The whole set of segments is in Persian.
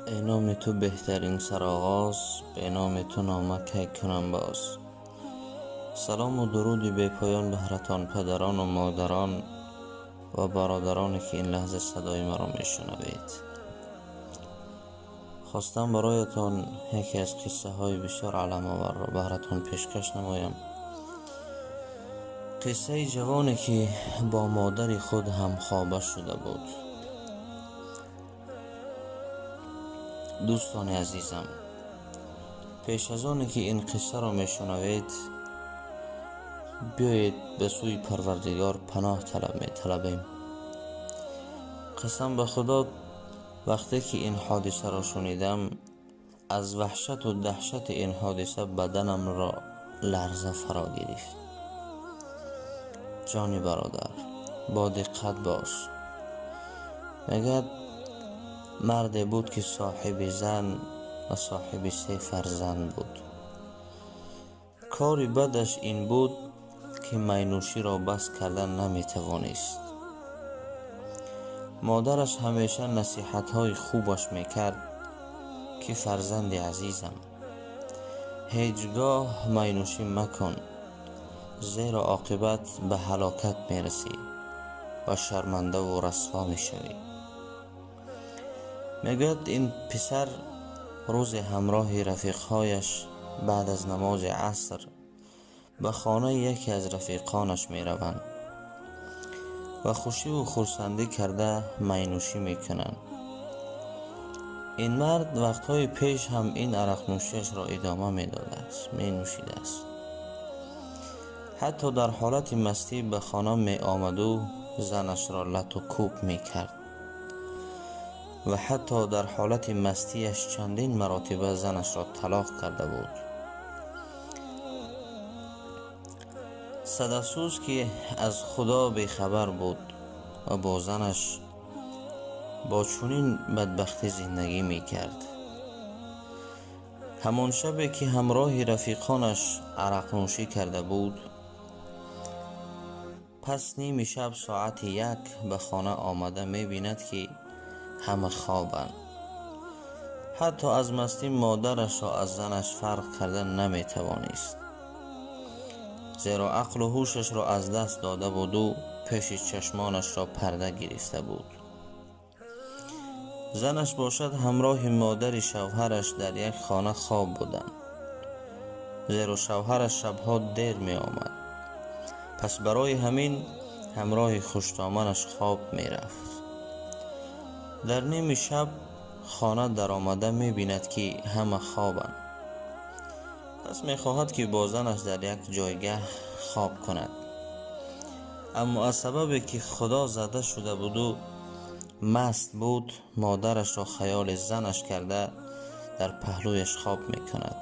ای نام تو بهترین سرآغاز، به نام تو نامک کنم باز. سلام و درودی به پایان به حضرتان پدران و مادران و برادرانی که این لحظه صدای مرا میشنوید. خواستم برایتان یکی از قصه های بسیار علم آور را براتان پیشکش نمایم. قصه جوانی که با مادر خود هم خوابه شده بود. دوستان عزیزم، پیش از آنی که این قصه را میشنوید بیایید به سوی پروردگار پناه طلبیم. قسم به خدا وقتی که این حادثه را شنیدم، از وحشت و دهشت این حادثه بدنم را لرزه فرا گرفت. جانی برادر، با دقت باش. مگر مردی بود که صاحب زن و صاحب 3 فرزند بود. کاری بدش این بود که مینوشی را بس کردن نمیتوانست. مادرش همیشه نصیحت‌های خوبش میکرد که فرزند عزیزم، هیچگاه مینوشی مکن، زیرا عاقبت به هلاکت میرسی و شرمنده و رسوا میشوی. میگوید این پسر روز همراه رفیقهایش بعد از نماز عصر به خانه یکی از رفیقانش میروند و خوشی و خرسندی کرده مینوشی میکنند. این مرد وقتهای پیش هم این عرق نوشیش را ادامه میداده است، می نوشیده است. حتی در حالت مستی به خانه می آمد و زنش را لط و کوب می کرد و حتی در حالت مستیش چندین مراتبه زنش را طلاق کرده بود. صدافسوز که از خدا بیخبر بود و با زنش با چنین بدبختی زندگی می کرد. همان شبی که همراه رفیقانش عرق نوشی کرده بود، پس نیم شب ساعت 1 به خانه آمده می بیند که همه خوابند. حتی از مستی مادرش را از زنش فرق کردن نمی توانست، زیرا عقل و هوشش را از دست داده بود و پیش چشمانش را پرده گرفته بود. زنش باشد همراه مادر شوهرش در یک خانه خواب بودند، زیرا شوهرش شبها دیر می آمد. پس برای همین همراه خوشتامنش خواب می رفت. در نیم شب خانه در آمده می بیند که همه خوابند. پس می خواهد که با زنش در یک جایگاه خواب کند، اما از سببی که خدا زده شده بود و مست بود، مادرش را خیال زنش کرده در پهلویش خواب می کند.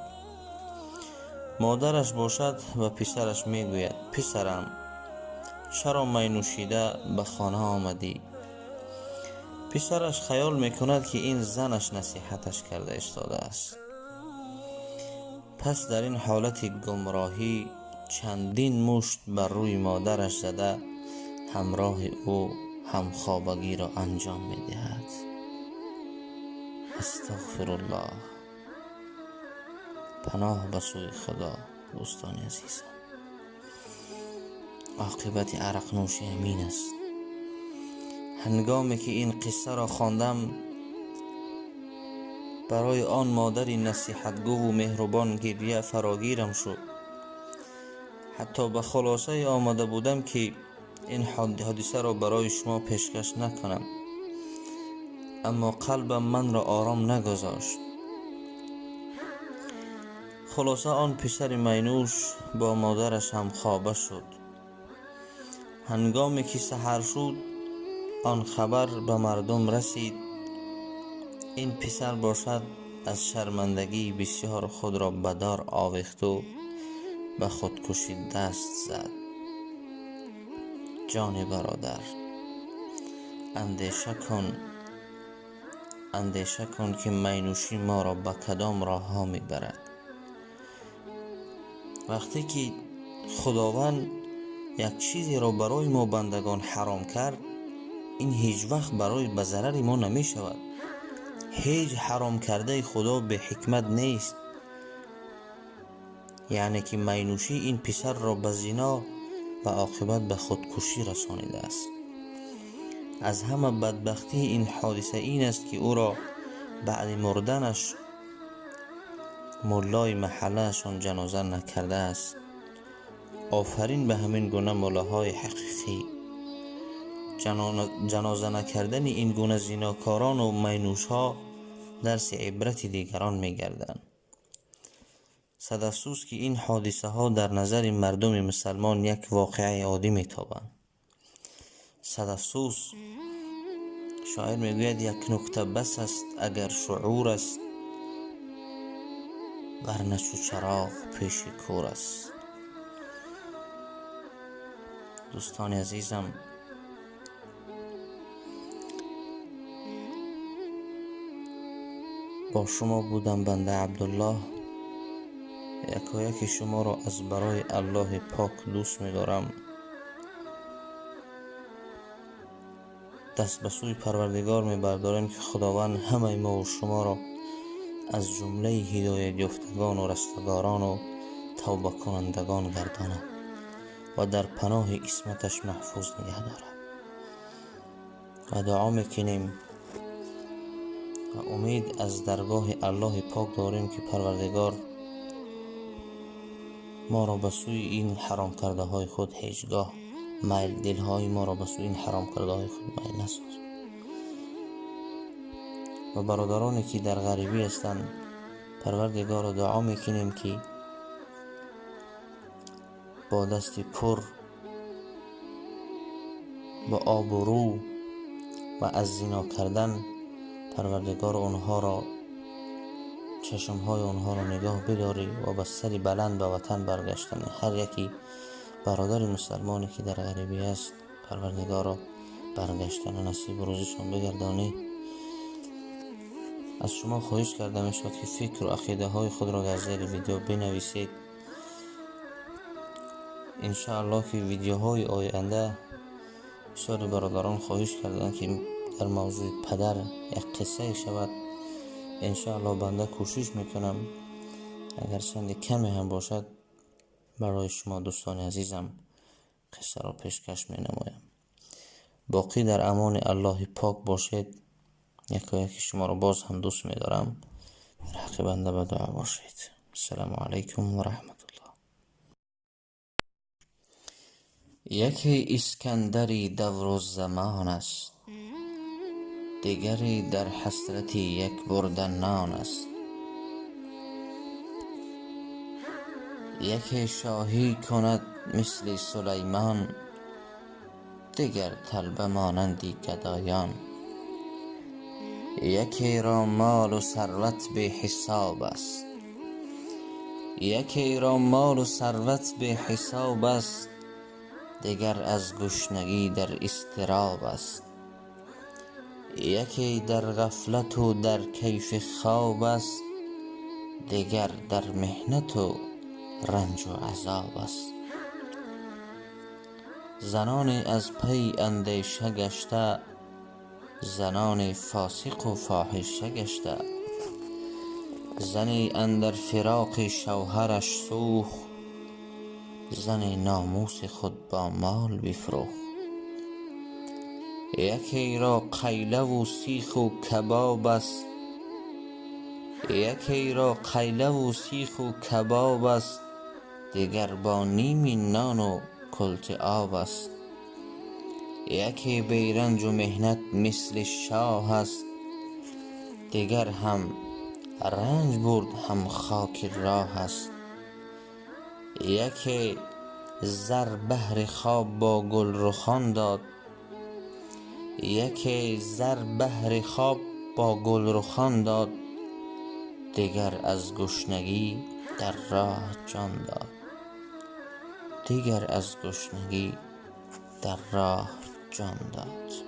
مادرش باشد و پسرش می گوید پسرم، چرا می نوشیده به خانه آمدی؟ پسرش خیال می کند که این زنش نصیحتش کرده استاده است. پس در این حالت گمراهی چندین مشت بر روی مادرش زده همراه او هم خوابگی را انجام می دهد. استغفرالله. پناه به سوی خدا. دوستان عزیزم، عاقبت عرق نوشی همین است. هنگامی که این قصه را خواندم، برای آن مادری نصیحتگو و مهربان گریه فراگیرم شد. حتی به خلاصه آمده بودم که این حادثه را برای شما پیشکش نکنم، اما قلبم من را آرام نگذاشت. خلاصه آن پسر مینوش با مادرش هم خوابه شد. هنگامی که سحر شد، آن خبر به مردم رسید. این پسر باشد از شرمندگی بسیار خود را به دار آویخت و به خودکشی دست زد. جان برادر، اندیشه کن که مینوشی ما را به کدام راه ها می برد. وقتی که خداوند یک چیزی را برای ما بندگان حرام کرد، این هیچ وقت برای به ضرر ما نمی شود. هیچ حرام کرده خدا به حکمت نیست. یعنی که مینوشی این پسر را به زنا و عاقبت به خودکشی رسانیده است. از همه بدبختی این حادثه این است که او را بعد مردنش مولای محلهشان جنازه نکرده است. آفرین به همین گونه مولاهای حقیقی. جنازه نکردن این گونه زناکاران و مینوش ها درس عبرت دیگران می گردند. صد افسوس که این حادثه ها در نظر مردم مسلمان یک واقعه عادی می تابند. صد افسوس، شاعر می گوید یک نکته بس است اگر شعور است، ورنه چو چراغ پیش کور است. دوستان عزیزم، با شما بودم بنده عبدالله. یکایک شما را از برای الله پاک دوست می دارم. دست به سوی پروردگار می بردارم که خداوند همه ما و شما را از جمله هدایت یافتگان و رستگاران و توبه کنندگان گرداند و در پناه عصمتش محفوظ نگه دارد. و دعا میکنیم و امید از درگاه الله پاک داریم که پروردگار ما را به سوی این حرام کرده های خود هیچگاه دلهای ما را به سوی این حرام کرده های خود میل نساز. و برادرانی که در غریبی هستند، پروردگار را دعا میکنیم که با دست پر با آبرو و از زنا کردن پروردگار آنها را چشمهای آنها را نگاه بداری و به سری بلند به وطن برگشتن هر یکی برادر مسلمانی که در غریبی است پروردگار را برگشتن نصیب روزشان بگردانی. از شما خواهش کرده می شود که فکر و عقیده های خود را در زیر ویدیو بنویسید. انشاءالله که ویدیوهای آینده بسیار برادران خواهش کردن که در موضوع پدر یک قصه شود. انشاءالله بنده کوشش میکنم اگر چند کمی هم باشد برای شما دوستان عزیزم قصه را پیشکش می نمایم. باقی در امان الله پاک باشید. یکایک شما را باز هم دوست می دارم. در حق بنده به دعا باشید. السلام علیکم و رحمت الله. یکی اسکندری دور و زمان است، دیگری در حسرتی یک برده نان است. یکی شاهی کند مثل سلیمان، دیگر طلبه مانندی گدایان. یکی را مال و ثروت به حساب است، یکی را مال و ثروت به حساب است، دیگر از گشنگی در اضطراب است. یکی در غفلت و در کیف خواب است، دیگر در محنت و رنج و عذاب است. زنان از پی اندیشه گشته، زنان فاسق و فاحشه گشته. زنی اندر فراق شوهرش سوخت، زن ناموس خود با مال بفروخت. یکی را قیله و سیخ و کباب است، یکی را قیله و سیخ و کباب است، دیگر با نیم نان و کلت آب است. یکی بیرنج و مهنت مثل شاه است، دیگر هم رنج برد هم خاک راه است. یکی زر بهر خواب با گل رخان داد، یکی زر بهر خواب با گل رخان داد، دیگر از گشنگی در راه جان داد. دیگر از گشنگی در راه جان داد.